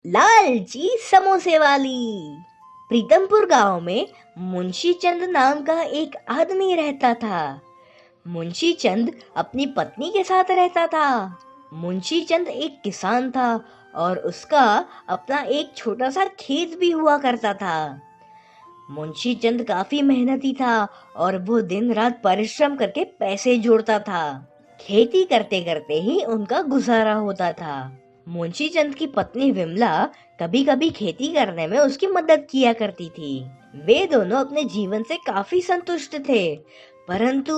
लालची समोसे वाली। प्रीतमपुर गांव में मुंशी चंद नाम का एक आदमी रहता था। मुंशी चंद अपनी पत्नी के साथ रहता था। मुंशी चंद एक किसान था और उसका अपना एक छोटा सा खेत भी हुआ करता था। मुंशी चंद काफी मेहनती था और वो दिन रात परिश्रम करके पैसे जोड़ता था। खेती करते करते ही उनका गुजारा होता था। मुंशी चंद की पत्नी विमला कभी कभी खेती करने में उसकी मदद किया करती थी। वे दोनों अपने जीवन से काफी संतुष्ट थे, परंतु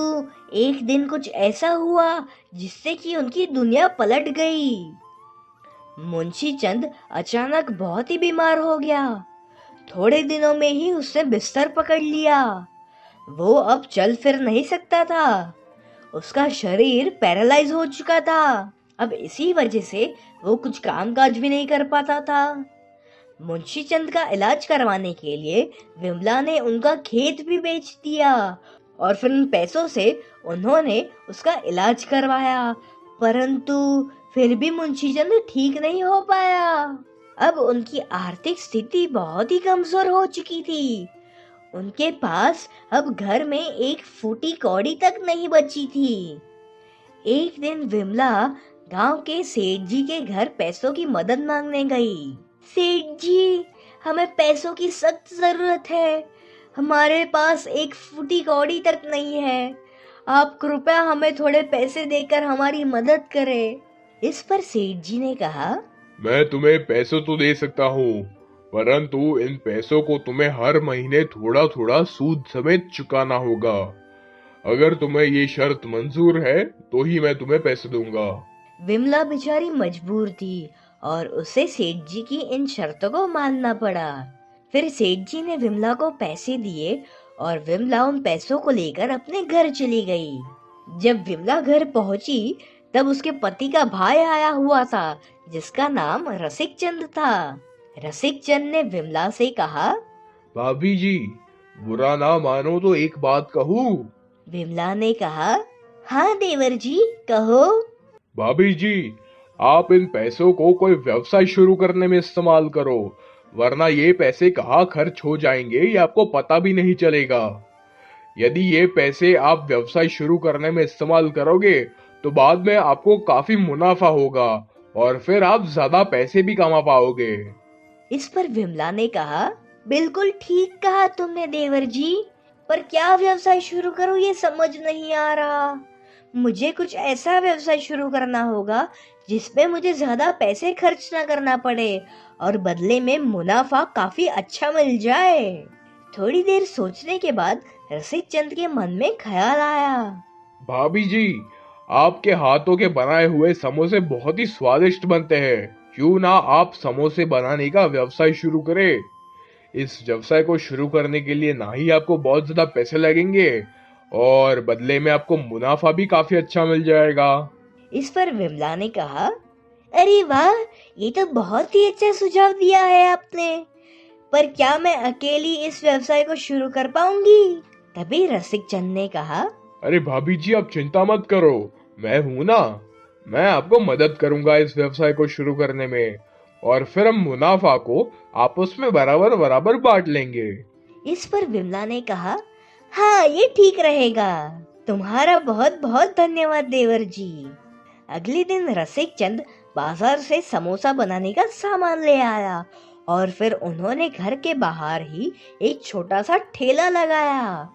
एक दिन कुछ ऐसा हुआ जिससे कि उनकी दुनिया पलट गई। मुंशी चंद अचानक बहुत ही बीमार हो गया। थोड़े दिनों में ही उसने बिस्तर पकड़ लिया। वो अब चल फिर नहीं सकता था। उसका शरीर पैरालाइज हो चुका था। अब इसी वजह से वो कुछ काम काज भी नहीं कर पाता था। मुंशी चंद का इलाज करवाने के लिए विमला ने उनका खेत भी बेच दिया और फिर उन पैसों से उन्होंने उसका इलाज करवाया, परंतु फिर भी मुंशी चंद ठीक नहीं हो पाया। अब उनकी आर्थिक स्थिति बहुत ही कमजोर हो चुकी थी। उनके पास अब घर में एक फूटी कौड़ी तक नहीं बची थी। एक दिन विमला गांव के सेठ जी के घर पैसों की मदद मांगने गई। सेठ जी, हमें पैसों की सख्त जरूरत है। हमारे पास एक फूटी कौड़ी तक नहीं है। आप कृपया हमें थोड़े पैसे देकर हमारी मदद करें। इस पर सेठ जी ने कहा, मैं तुम्हें पैसे तो दे सकता हूँ, परंतु इन पैसों को तुम्हें हर महीने थोड़ा थोड़ा सूद समेत चुकाना होगा। अगर तुम्हें ये शर्त मंजूर है तो ही मैं तुम्हें पैसे दूंगा। विमला बेचारी मजबूर थी और उसे सेठ जी की इन शर्तों को मानना पड़ा। फिर सेठ जी ने विमला को पैसे दिए और विमला उन पैसों को लेकर अपने घर चली गई। जब विमला घर पहुंची तब उसके पति का भाई आया हुआ था, जिसका नाम रसिक चंद था। रसिक चंद ने विमला से कहा, भाभी जी, बुरा ना मानो तो एक बात कहूँ। विमला ने कहा, हाँ देवर जी, कहो। भाभी जी, आप इन पैसों को कोई व्यवसाय शुरू करने में इस्तेमाल करो, वरना ये पैसे कहाँ खर्च हो जाएंगे ये आपको पता भी नहीं चलेगा। यदि ये पैसे आप व्यवसाय शुरू करने में इस्तेमाल करोगे तो बाद में आपको काफी मुनाफा होगा और फिर आप ज्यादा पैसे भी कमा पाओगे। इस पर विमला ने कहा, बिल्कुल ठीक कहा तुमने देवर जी, पर क्या व्यवसाय शुरू करूं ये समझ नहीं आ रहा। मुझे कुछ ऐसा व्यवसाय शुरू करना होगा जिसमें मुझे ज्यादा पैसे खर्च ना करना पड़े और बदले में मुनाफा काफी अच्छा मिल जाए। थोड़ी देर सोचने के बाद रसिक चंद के मन में ख्याल आया। भाभी जी, आपके हाथों के बनाए हुए समोसे बहुत ही स्वादिष्ट बनते हैं। क्यों ना आप समोसे बनाने का व्यवसाय शुरू करें। इस व्यवसाय को शुरू करने के लिए ना ही आपको बहुत ज्यादा पैसे लगेंगे और बदले में आपको मुनाफा भी काफी अच्छा मिल जाएगा। इस पर विमला ने कहा, अरे वाह, ये तो बहुत ही अच्छा सुझाव दिया है आपने, पर क्या मैं अकेली इस व्यवसाय को शुरू कर पाऊंगी? तभी रसिक चंद ने कहा, अरे भाभी जी, आप चिंता मत करो, मैं हूं ना। मैं आपको मदद करूंगा इस व्यवसाय को शुरू करने में और फिर हम मुनाफा को आपस में बराबर बराबर बांट लेंगे। इस पर विमला ने कहा, हाँ ये ठीक रहेगा। तुम्हारा बहुत बहुत धन्यवाद देवर जी। अगले दिन रसिक चंद बाजार से समोसा बनाने का सामान ले आया और फिर उन्होंने घर के बाहर ही एक छोटा सा ठेला लगाया।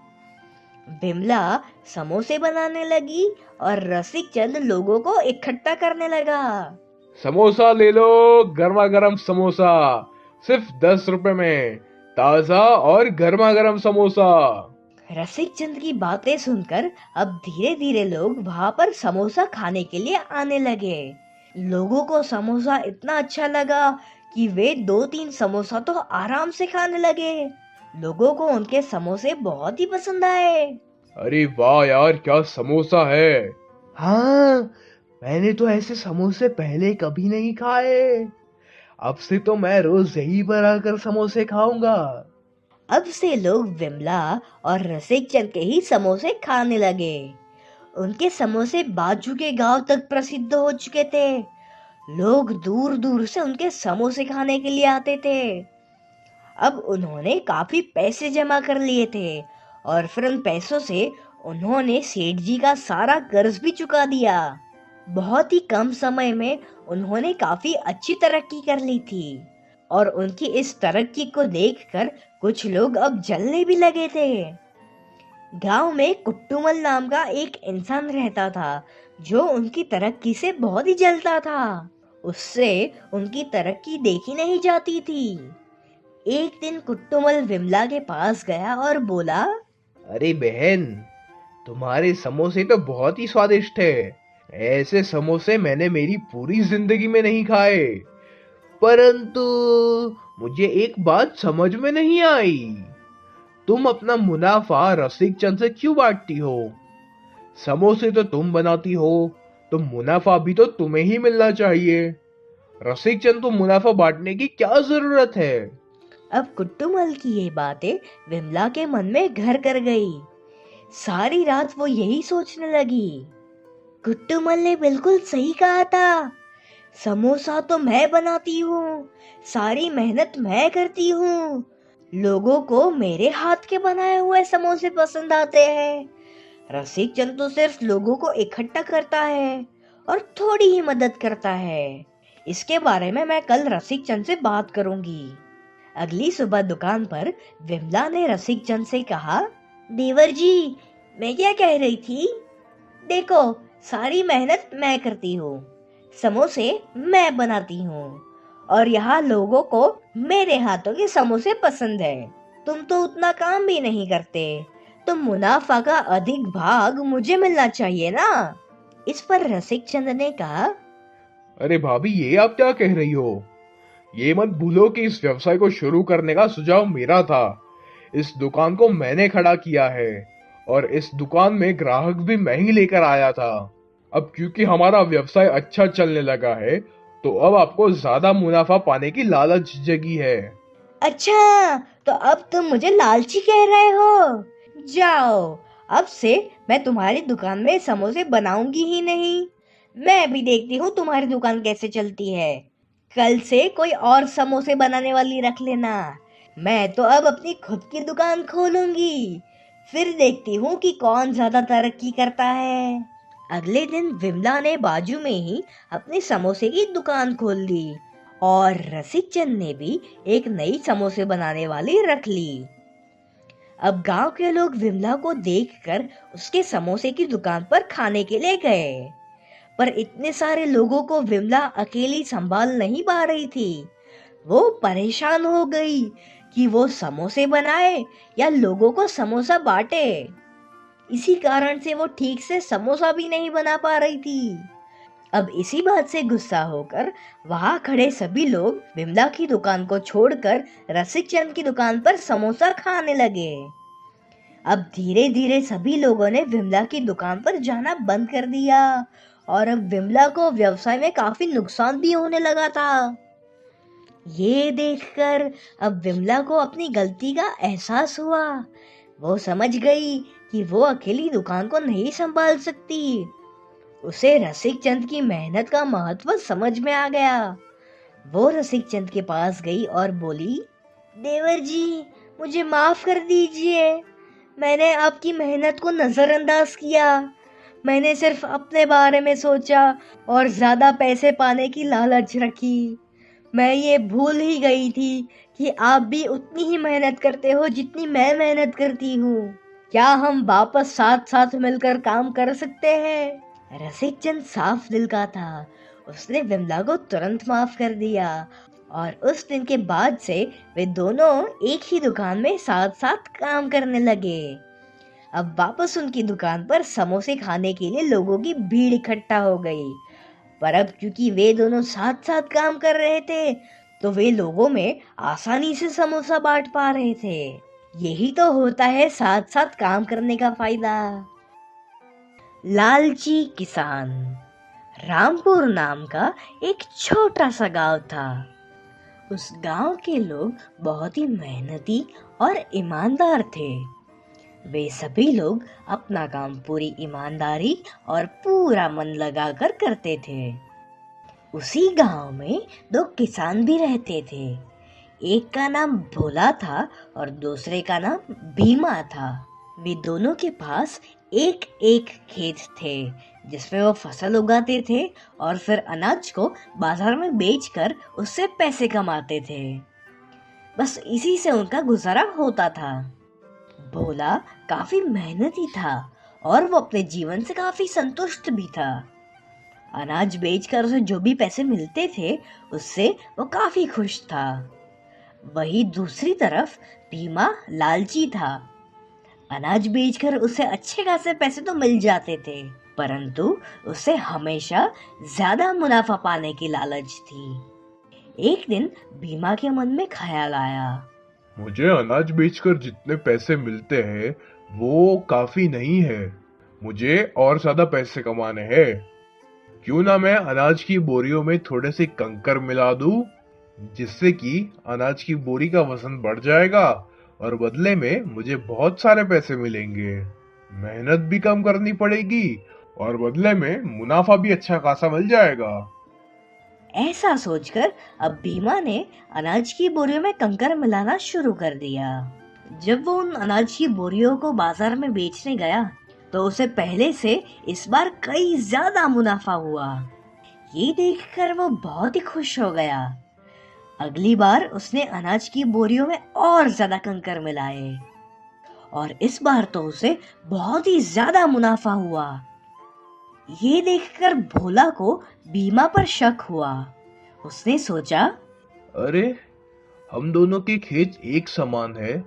विमला समोसे बनाने लगी और रसिक चंद लोगों को इकट्ठा करने लगा। समोसा ले लो, गर्मा गर्म समोसा, सिर्फ 10 रुपए में ताजा और गर्मा गर्म समोसा। रसिक चंद की बातें सुनकर अब धीरे धीरे लोग वहां पर समोसा खाने के लिए आने लगे। लोगों को समोसा इतना अच्छा लगा कि वे 2-3 समोसा तो आराम से खाने लगे। लोगों को उनके समोसे बहुत ही पसंद आए। अरे वाह यार, क्या समोसा है। हाँ, मैंने तो ऐसे समोसे पहले कभी नहीं खाए। अब से तो मैं रोज यहीं पर आकर समोसे खाऊंगा। अब से लोग विमला और रसिक चंद के ही समोसे खाने लगे। उनके समोसे बाजू के गांव तक प्रसिद्ध हो चुके थे। लोग दूर दूर से उनके समोसे खाने के लिए आते थे। अब उन्होंने काफी पैसे जमा कर लिए थे और फिर उन पैसों से उन्होंने सेठ जी का सारा कर्ज भी चुका दिया। बहुत ही कम समय में उन्होंने काफी अच्छी तरक्की कर ली थी और उनकी इस तरक्की को देखकर कुछ लोग अब जलने भी लगे थे। गांव में कुट्टूमल नाम का एक इंसान रहता था जो उनकी तरक्की से बहुत ही जलता था। उससे उनकी तरक्की देखी नहीं जाती थी। एक दिन कुट्टूमल विमला के पास गया और बोला, अरे बहन, तुम्हारे समोसे तो बहुत ही स्वादिष्ट है। ऐसे समोसे मैंने मेरी पूरी जिंदगी में नहीं खाए। परंतु मुझे एक बात समझ में नहीं आई, तुम अपना मुनाफा रसिक चंद से क्यों बांटती हो? समोसे तो तुम बनाती हो, तो मुनाफा भी तो तुम्हें ही मिलना चाहिए। रसिक चंद, तो मुनाफा बांटने की क्या जरूरत है? अब कुट्टूमल की ये बातें विमला के मन में घर कर गई। सारी रात वो यही सोचने लगी। कुट्टूमल ने बिल्कुल सही कहा था। समोसा तो मैं बनाती हूँ, सारी मेहनत मैं करती हूँ। लोगों को मेरे हाथ के बनाए हुए समोसे पसंद आते हैं। रसिक चंद तो सिर्फ लोगों को इकट्ठा करता है और थोड़ी ही मदद करता है। इसके बारे में मैं कल रसिक चंद से बात करूंगी। अगली सुबह दुकान पर विमला ने रसिक चंद से कहा, देवर जी, मैं क्या कह रही थी? देखो, सारी मेहनत मैं करती हूँ, समोसे मैं बनाती हूँ और यहाँ लोगों को मेरे हाथों के समोसे पसंद है। तुम तो उतना काम भी नहीं करते, तो मुनाफा का अधिक भाग मुझे मिलना चाहिए ना। इस पर रसिक चंद ने कहा, अरे भाभी, ये आप क्या कह रही हो? ये मत भूलो कि इस व्यवसाय को शुरू करने का सुझाव मेरा था। इस दुकान को मैंने खड़ा किया है और इस दुकान में ग्राहक भी मैं ही लेकर आया था। अब क्योंकि हमारा व्यवसाय अच्छा चलने लगा है, तो अब आपको ज्यादा मुनाफा पाने की लालच जगी है। अच्छा, तो अब तुम मुझे लालची कह रहे हो? जाओ, अब से मैं तुम्हारी दुकान में समोसे बनाऊंगी ही नहीं। मैं भी देखती हूँ तुम्हारी दुकान कैसे चलती है। कल से कोई और समोसे बनाने वाली रख लेना। मैं तो अब अपनी खुद की दुकान खोलूंगी, फिर देखती हूँ कि कौन ज्यादा तरक्की करता है। अगले दिन विमला ने बाजू में ही अपनी समोसे की दुकान खोल ली और रसिक चंद ने भी एक नई समोसे बनाने वाली रख ली। अब गांव के लोग विमला को देखकर उसके समोसे की दुकान पर खाने के लिए गए, पर इतने सारे लोगों को विमला अकेली संभाल नहीं पा रही थी। वो परेशान हो गई कि वो समोसे बनाए या लोगों को समोसा बांटे। इसी कारण से वो ठीक से समोसा भी नहीं बना पा रही थी। अब इसी बात से गुस्सा होकर वहां खड़े सभी लोग विमला की दुकान को छोड़कर रसिक चंद की दुकान पर समोसा खाने लगे। अब धीरे धीरे सभी लोगों ने विमला की दुकान पर जाना बंद कर दिया और अब विमला को व्यवसाय में काफी नुकसान भी होने लगा था। ये देखकर अब विमला को अपनी गलती का एहसास हुआ। वो समझ गई कि वो अकेली दुकान को नहीं संभाल सकती। उसे रसिक चंद की मेहनत का महत्व समझ में आ गया। वो रसिक चंद के पास गई और बोली, देवर जी, मुझे माफ कर दीजिए। मैंने आपकी मेहनत को नजरअंदाज किया। मैंने सिर्फ अपने बारे में सोचा और ज्यादा पैसे पाने की लालच रखी। मैं ये भूल ही गई थी कि आप भी उतनी ही मेहनत करते हो जितनी मैं मेहनत करती हूँ। क्या हम वापस साथ साथ मिलकर काम कर सकते हैं? रसिक चंद साफ दिल का था। उसने विमला को तुरंत माफ कर दिया और उस दिन के बाद से वे दोनों एक ही दुकान में साथ साथ काम करने लगे। अब वापस उनकी दुकान पर समोसे खाने के लिए लोगों की भीड़ इकट्ठा हो गई, पर अब क्योंकि वे दोनों साथ साथ काम कर रहे थे, तो वे लोगों में आसानी से समोसा बांट पा रहे थे। यही तो होता है साथ साथ काम करने का फायदा। लालची किसान। रामपुर नाम का एक छोटा सा गांव था। उस गांव के लोग बहुत ही मेहनती और ईमानदार थे। वे सभी लोग अपना काम पूरी ईमानदारी और पूरा मन लगाकर करते थे। उसी गांव में दो किसान भी रहते थे। एक का नाम भोला था और दूसरे का नाम भीमा था। वे दोनों के पास एक एक खेत थे जिसमें वो फसल उगाते थे और फिर अनाज को बाजार में बेचकर उससे पैसे कमाते थे। बस इसी से उनका गुजारा होता था। भोला काफी मेहनती था और वो अपने जीवन से काफी संतुष्ट भी था। अनाज बेचकर उसे जो भी पैसे मिलते थे उससे वो काफी खुश था। वही दूसरी तरफ भीमा लालची था। अनाज बेचकर उसे अच्छे खासे पैसे तो मिल जाते थे, परंतु उसे हमेशा ज्यादा मुनाफा पाने की लालच थी। एक दिन भीमा के मन में ख्याल आया, मुझे अनाज बेचकर जितने पैसे मिलते हैं वो काफी नहीं है। मुझे और ज्यादा पैसे कमाने हैं। क्यों ना मैं अनाज की बोरियों में थोड़े से कंकर मिला दूं, जिससे कि अनाज की बोरी का वजन बढ़ जाएगा और बदले में मुझे बहुत सारे पैसे मिलेंगे। मेहनत भी कम करनी पड़ेगी और बदले में मुनाफा भी अच्छा खासा मिल जाएगा। ऐसा सोचकर अब भीमा ने अनाज की बोरियों में कंकर मिलाना शुरू कर दिया। जब वो उन अनाज की बोरियों को बाजार में बेचने गया तो उसे पहले से इस बार कई ज्यादा मुनाफा हुआ। ये देखकर वो बहुत ही खुश हो गया। अगली बार उसने अनाज की बोरियों में और ज्यादा कंकर मिलाए और इस बार तो उसे बहुत ही ज्यादा मुनाफा हुआ। ये देखकर भोला को भीमा पर शक हुआ। उसने सोचा, अरे, हम दोनों के खेत एक समान है।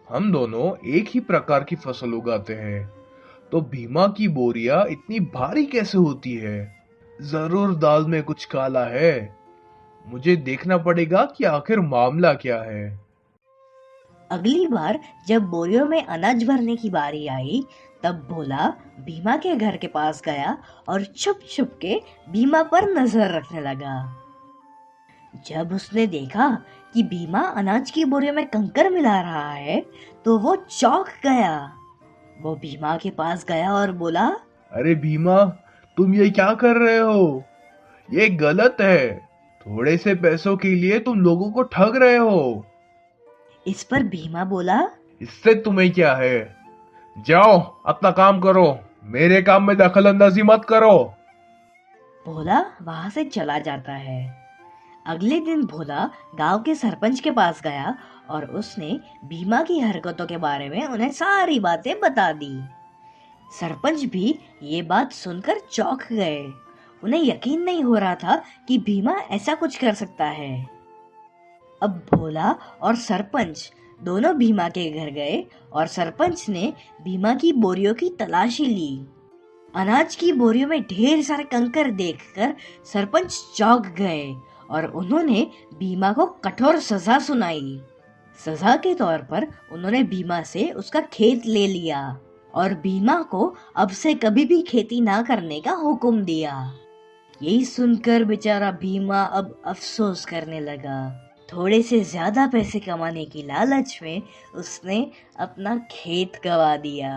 हम दोनों एक ही प्रकार की फसल उगाते हैं, तो भीमा की बोरियां इतनी भारी कैसे होती है? जरूर दाल में कुछ काला है। मुझे देखना पड़ेगा कि आखिर मामला क्या है। अगली बार जब बोरियों में अनाज भरने की बारी आई तब भोला भीमा के घर के पास गया और छुप छुप के भीमा पर नजर रखने लगा। जब उसने देखा कि भीमा अनाज की बोरियों में कंकर मिला रहा है तो वो चौंक गया। वो भीमा के पास गया और बोला, अरे भीमा, तुम ये क्या कर रहे हो? ये गलत है। थोड़े से पैसों के लिए तुम लोगों को ठग रहे हो। इस पर भीमा बोला, इससे तुम्हें क्या है? जाओ अपना काम करो, मेरे काम में दखल अंदाजी मत करो। भोला वहां से चला जाता है। अगले दिन भोला गांव के सरपंच के पास गया और उसने भीमा की हरकतों के बारे में उन्हें सारी बातें बता दी। सरपंच भी ये बात सुनकर चौंक गए। उन्हें यकीन नहीं हो रहा था कि भीमा ऐसा कुछ कर सकता है। अब भोला और सरपंच दोनों भीमा के घर गए और सरपंच ने भीमा की बोरियों की तलाशी ली। अनाज की बोरियों में ढेर सारे कंकर देखकर सरपंच चौंक गए और उन्होंने भीमा को कठोर सजा सुनाई। सजा के तौर पर उन्होंने भीमा से उसका खेत ले लिया और भीमा को अब से कभी भी खेती ना करने का हुक्म दिया। यही सुनकर बेचारा भीमा अब अफसोस करने लगा। थोड़े से ज्यादा पैसे कमाने की लालच में उसने अपना खेत गवा दिया।